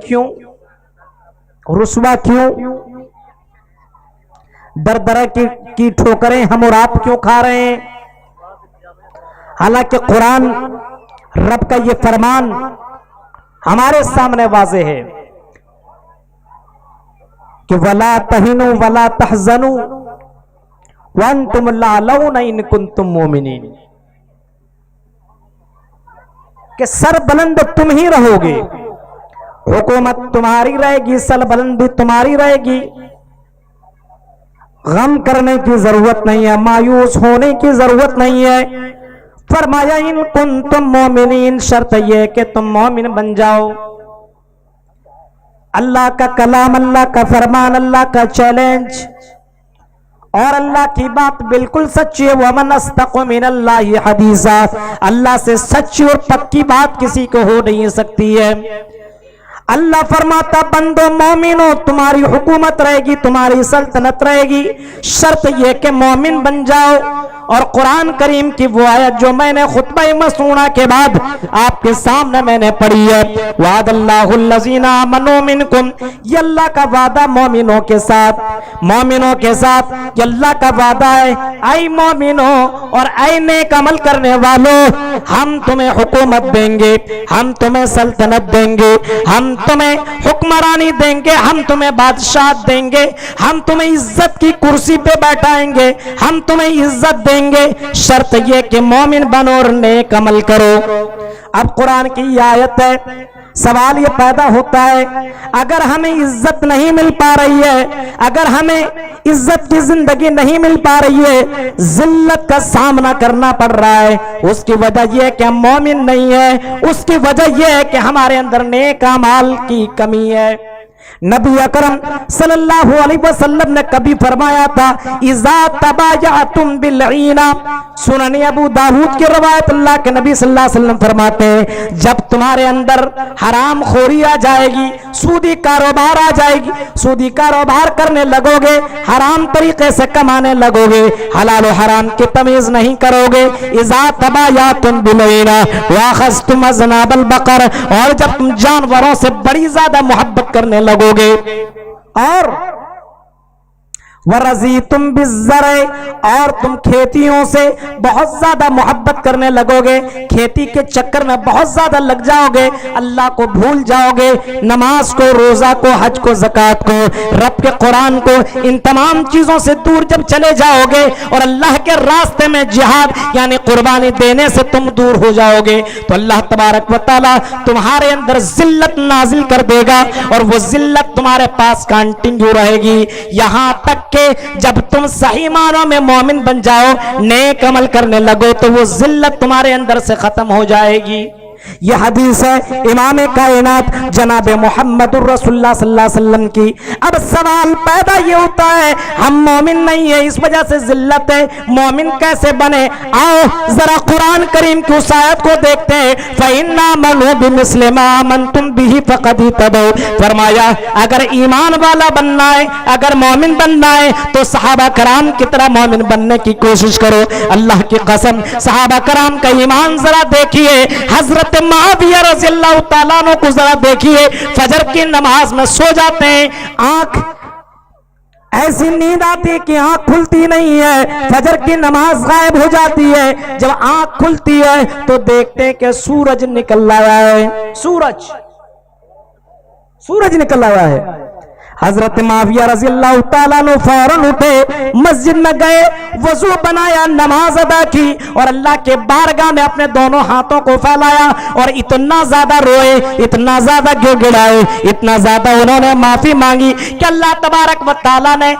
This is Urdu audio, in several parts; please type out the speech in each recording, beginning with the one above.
کیوں؟ رسوا کیوں؟ در در کی ٹھوکریں ہم اور آپ کیوں کھا رہے ہیں؟ حالانکہ قرآن رب کا یہ فرمان ہمارے سامنے واضح ہے کہ وَلَا تَهِنُوا وَلَا تَحْزَنُوا وَأَنْتُمُ الْأَعْلَوْنَ إِن كُنتُم مُؤْمِنِينَ، کہ سر بلند تم ہی رہو گے، حکومت تمہاری رہے گی، سر بلندی تمہاری رہے گی، غم کرنے کی ضرورت نہیں ہے، مایوس ہونے کی ضرورت نہیں ہے۔ فرمایا ان کنتم مومنین، شرط یہ کہ تم مومن بن جاؤ۔ اللہ کا کلام، اللہ کا فرمان، اللہ کا چیلنج اور اللہ کی بات بالکل سچی ہے۔ وَمَنْ أَصْدَقُ مِنَ اللَّهِ حَدِيثًا، اللہ سے سچی اور پکی بات کسی کو ہو نہیں سکتی ہے۔ اللہ فرماتا بندو مومنو، تمہاری حکومت رہے گی، تمہاری سلطنت رہے گی، شرط یہ کہ مومن بن جاؤ۔ اور قرآن کریم کی وہ آیت جو میں نے خطبہ مسنونہ کے بعد آپ کے سامنے میں نے پڑھی ہے، وعد اللہ الذین آمنوا منکم، یہ اللہ کا وعدہ مومنوں کے ساتھ، مومنوں کے ساتھ یہ اللہ کا وعدہ ہے۔ اے مومنوں اور اے نیک عمل کرنے والوں، ہم تمہیں حکومت دیں گے، ہم تمہیں سلطنت دیں گے، ہم تمہیں حکمرانی دیں گے، ہم تمہیں بادشاہ دیں گے، ہم تمہیں عزت کی کرسی پہ بیٹھائیں گے، ہم تمہیں عزت دیں گے، شرط یہ کہ مومن بنو اور نیک عمل کرو۔ اب قرآن کی یہ آیت ہے، سوال یہ پیدا ہوتا ہے اگر ہمیں عزت نہیں مل پا رہی ہے، اگر ہمیں عزت کی زندگی نہیں مل پا رہی ہے، ذلت کا سامنا کرنا پڑ رہا ہے، اس کی وجہ یہ ہے کہ ہم مومن نہیں ہیں، اس کی وجہ یہ ہے کہ ہمارے اندر نیک اعمال کی کمی ہے۔ نبی اکرم صلی اللہ علیہ وسلم نے کبھی فرمایا تھا اذا تبایعتم بالعینہ، سنن ابو داؤد کی روایت، اللہ کے نبی صلی اللہ علیہ وسلم فرماتے ہیں جب تمہارے اندر حرام خوری آ جائے گی، سودی کاروبار آ جائے گی، سودی کاروبار کرنے لگو گے، حرام طریقے سے کمانے لگو گے، حلال و حرام کی تمیز نہیں کرو گے، اذا تبایعتم بالعینہ واخذتم اذناب البقر، اور جب تم جانوروں سے بڑی زیادہ محبت کرنے لگو گے، اور وَرَضِيتُمْ بِالزَّرْعِ، اور تم کھیتیوں سے بہت زیادہ محبت کرنے لگو گے، کھیتی کے چکر میں بہت زیادہ لگ جاؤ گے، اللہ کو بھول جاؤ گے، نماز کو، روزہ کو، حج کو، زکوٰۃ کو، رب کے قرآن کو، ان تمام چیزوں سے دور جب چلے جاؤ گے اور اللہ کے راستے میں جہاد یعنی قربانی دینے سے تم دور ہو جاؤ گے، تو اللہ تبارک و تعالیٰ تمہارے اندر ذلت نازل کر دے گا، اور وہ ذلت تمہارے پاس کنٹینیو رہے گی یہاں تک کہ جب تم صحیح معنوں میں مومن بن جاؤ، نیک عمل کرنے لگو، تو وہ ذلت تمہارے اندر سے ختم ہو جائے گی۔ یہ حدیث ہے امام کائنات جناب محمد الرسول اللہ صلی اللہ علیہ وسلم کی۔ اب سوال پیدا یہ ہوتا ہے ہم مومن نہیں ہیں، اس وجہ سے ذلت ہے، مومن کیسے بنے؟ آؤ ذرا قرآن کریم کی اس آیت کو دیکھتے ہیں، فَإِنَّا مَنُوا بِمِثْلِ مَا آمَنْتُمْ بِهِ فَقَدْ اهْتَدَوْا، فرمایا اگر ایمان والا بننا ہے، اگر مومن بننا ہے تو صحابہ کرام کی طرح مومن بننے کی کوشش کرو۔ اللہ کی قسم صحابہ کرام کا ایمان ذرا دیکھیے، حضرت معاویہ رضی اللہ تعالیٰ عنہ کو ذرا دیکھیے، فجر کی نماز میں سو جاتے ہیں، آنکھ ایسی نیند آتی کہ آنکھ کھلتی نہیں ہے، فجر کی نماز غائب ہو جاتی ہے، جب آنکھ کھلتی ہے تو دیکھتے ہیں کہ سورج نکل آیا ہے، سورج نکل آیا ہے۔ حضرت معاویہ رضی اللہ تعالیٰ عنہ فوراً اٹھے، مسجد میں گئے، وضو بنایا، نماز ادا کی، اور اللہ کے بارگاہ میں اپنے دونوں ہاتھوں کو پھیلایا، اور اتنا زیادہ روئے، اتنا زیادہ گڑ گڑائے، اتنا زیادہ انہوں نے معافی مانگی کہ اللہ تبارک و تعالیٰ نے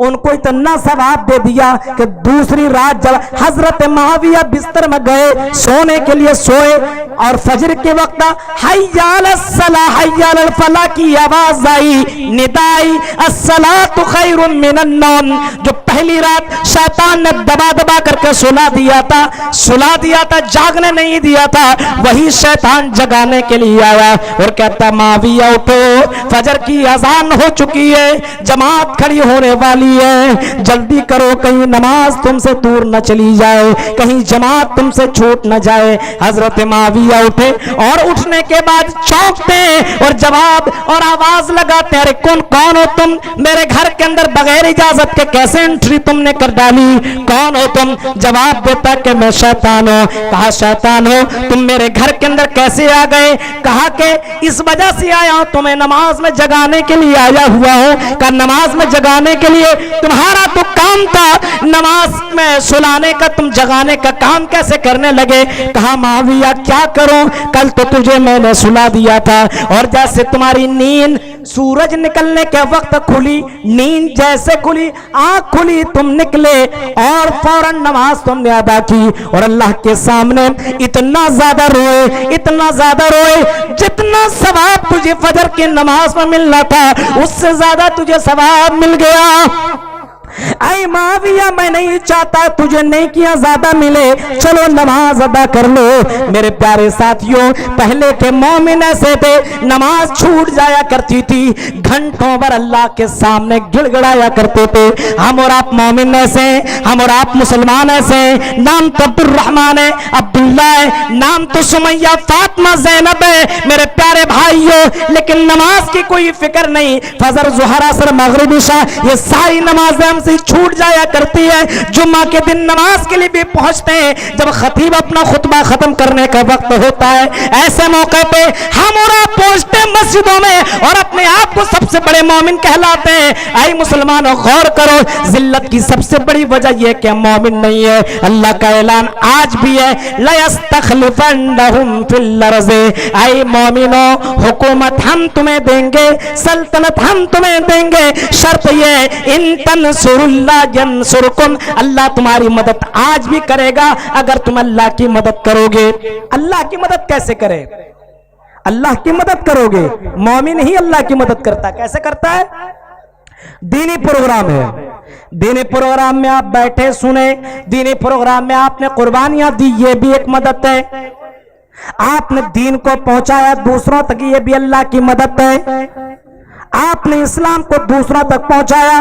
ان کو اتنا ثواب دے دیا کہ دوسری رات جب حضرت معاویہ بستر میں گئے، سونے کے لیے سوئے، اور فجر کے وقت حی علی الصلاۃ حی علی الفلاح کی آواز آئی، ندائی الصلاۃ خیر من النوم، جو پہلی رات شیطان نے دبا دبا کر کے سلا دیا تھا، جاگنے نہیں دیا تھا، وہی شیطان جگانے کے لیے آیا اور کہتا معاویہ اٹھو، فجر کی اذان ہو چکی ہے، جماعت کھڑی ہونے والی رہی ہے، جلدی کرو کہیں نماز تم سے دور نہ چلی جائے، کہیں جماعت تم سے چھوٹ نہ جائے۔ حضرت معاویہ اٹھے اور اٹھنے کے بعد چونکتے اور جواب اور آواز لگاتے ہیں، ارے کون ہو تم؟ میرے گھر کے اندر بغیر اجازت کے کیسے انٹری تم نے کر ڈالی؟ کون ہو تم؟ جواب دیتا کہ میں شیطان ہوں۔ کہا شیطان ہو تم میرے گھر کے اندر کیسے آ گئے؟ کہا کہ اس وجہ سے آیا ہوں، تمہیں نماز میں جگانے کے لیے آیا ہوا ہوں۔ کہا نماز میں جگانے کے لیے؟ تمہارا تو کام تھا نماز میں سلانے کا، تم جگانے کا کام کیسے کرنے لگے؟ کہا معاویہ کیا کروں، کل تو تجھے میں نے سلا دیا تھا، اور جیسے تمہاری نیند سورج نکلنے کے وقت کھلی، نیند جیسے کھلی، آنکھ کھلی، تم نکلے اور فوراً نماز تم نے ادا کی، اور اللہ کے سامنے اتنا زیادہ روئے، اتنا زیادہ روئے، جتنا ثواب تجھے فجر کی نماز میں ملنا تھا اس سے زیادہ تجھے ثواب مل گیا۔ اے معاویہ میں نہیں چاہتا تجھے نیکیاں زیادہ ملے، چلو نماز ادا کر لو۔ میرے پیارے ساتھیوں، پہلے کے مومن ایسے تھے، نماز چھوٹ جایا کرتی تھی، گھنٹوں بھر اللہ کے سامنے گڑ گڑایا کرتے تھے۔ ہم اور آپ مومن ایسے ہیں، ہم اور آپ مسلمان ایسے ہیں، نام تو عبد الرحمن ہے، عبداللہ ہے، نام تو سمیہ، فاطمہ، زینب ہے میرے پیارے بھائیوں، لیکن نماز کی کوئی فکر نہیں۔ فجر، ظہر، عصر، مغرب، عشاء، یہ ساری نمازیں ہم سے چھوٹ جایا کرتی ہے۔ جمعہ کے دن نماز کے لیے بھی پہنچتے ہیں، جب خطیب اپنا خطبہ ختم کرنے کا وقت ہوتا ہے، ایسے موقع پہ ہم اور آپ پہنچتے ہیں مسجدوں میں اور اپنے آپ کو سب سے بڑے مومن کہلاتے ہیں۔ اے مسلمانوں غور کرو، ذلت کی سب سے بڑی وجہ یہ کہ ہم مومن نہیں ہے۔ اللہ کا اعلان آج بھی ہے، لَيَسْتَخْلِفَنَّهُمْ فِي الْأَرْضِ، اے مومنوں حکومت ہم تمہیں دیں گے، سلطنت ہم تمہیں دیں گے، شرط یہ ان تنصروا اللہ ینصرکم، اللہ تمہاری مدد آج بھی کرے گا اگر تم اللہ کی مدد کرو گے۔ اللہ کی مدد کیسے کرے؟ اللہ کی مدد کرو گے، مومن ہی اللہ کی مدد کرتا ہے۔ کیسے کرتا ہے؟ دینی پروگرام ہے، دینی پروگرام میں آپ بیٹھے سنیں، دینی پروگرام میں آپ نے قربانیاں دی، یہ بھی ایک مدد ہے۔ آپ نے دین کو پہنچایا دوسروں تک، یہ بھی اللہ کی مدد ہے۔ آپ نے اسلام کو دوسروں تک پہنچایا۔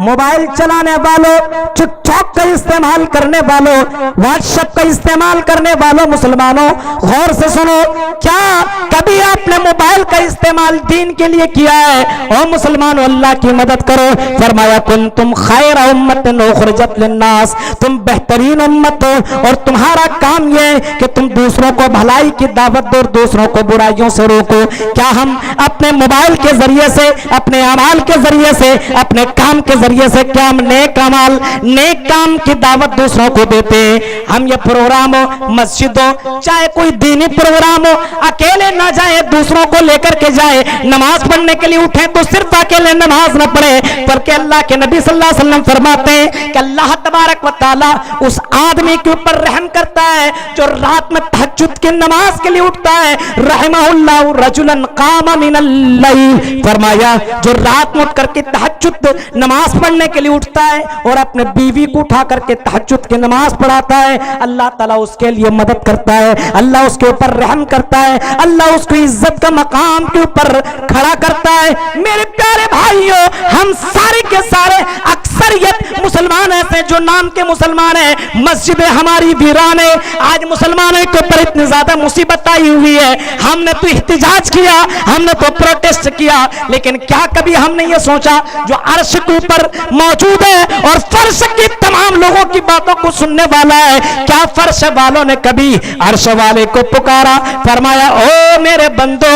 موبائل چلانے والوں، ٹک ٹاک کا استعمال کرنے والوں، واٹس ایپ کا استعمال کرنے والوں، مسلمانوں غور سے سنو، کیا کبھی آپ نے موبائل کا استعمال دین کے لیے کیا ہے؟ اور مسلمانوں اللہ کی مدد کرو۔ فرمایا کنتم خیر امت اخرجت للناس، تم بہترین امت ہو اور تمہارا کام یہ ہے کہ تم دوسروں کو بھلائی کی دعوت دو اور دوسروں کو برائیوں سے روکو۔ کیا ہم اپنے موبائل کے ذریعے سے، اپنے اعمال کے ذریعے سے، اپنے کام کے ذریعے سے کیا ہم نیک اعمال، نیک کام کی دعوت دوسروں کو دیتے ہیں؟ ہم یہ پروگرام ہو، مسجد ہو، چاہے کوئی دینی پروگرام ہو، اکیلے نہ جائے، دوسروں کو لے کر کے جائے۔ نماز پڑھنے کے لیے اٹھیں تو صرف اکیلے نماز نہ پڑھے، بلکہ اللہ کے نبی صلی اللہ علیہ وسلم فرماتے ہیں کہ اللہ تبارک و تعالی اس آدمی کے اوپر رحم کرتا ہے جو رات میں تہجد کی نماز کے لیے اٹھتا ہے۔ رحمہ اللہ رجلا قام من اللیل، فرمایا جو رات میں اٹھ کر کے تہجد نماز پڑھنے کے لیے اٹھتا ہے اور اپنے بیوی کو اٹھا کر کے تہجد کی نماز پڑھاتا ہے، اللہ تعالیٰ اس کے لیے مدد کرتا ہے، اللہ اس کے اوپر رحم کرتا ہے، اللہ اس کو عزت کا مقام کے اوپر کھڑا کرتا ہے۔ میرے پیارے بھائیوں، ہم سارے کے سارے اکثریت مسلمان ایسے جو نام کے مسلمان ہیں، مسجدیں ہماری ویران ہے۔ آج مسلمانوں کے اوپر اتنی زیادہ مصیبت آئی ہوئی ہے، ہم نے تو احتجاج کیا، ہم نے تو پروٹیسٹ کیا، لیکن کیا کبھی ہم نے یہ سوچا جو عرش کے اوپر موجود ہے اور فرش کی تمام لوگوں کی باتوں کو سننے والا ہے، کیا فرش والوں نے کبھی عرش والے کو پکارا؟ فرمایا او میرے بندو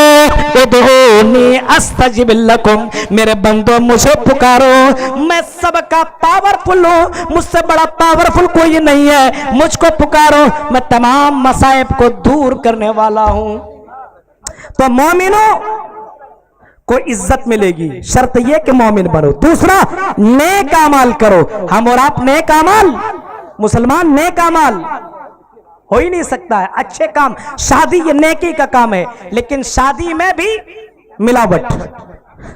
ادعونی استجب لکم، میرے بندو مجھے پکارو، میں سب کا پاورفل ہوں، مجھ سے بڑا پاورفل کوئی نہیں ہے، مجھ کو پکارو، میں تمام مصائب کو دور کرنے والا ہوں۔ تو مومنوں کو عزت ملے گی، شرط یہ کہ مومن بنو۔ دوسرا نیک اعمال کرو۔ ہم اور آپ نیک اعمال، مسلمان نیک اعمال ہو ہی نہیں سکتا ہے، اچھے کام، شادی یہ نیکی کا کام ہے، لیکن شادی میں بھی ملاوٹ،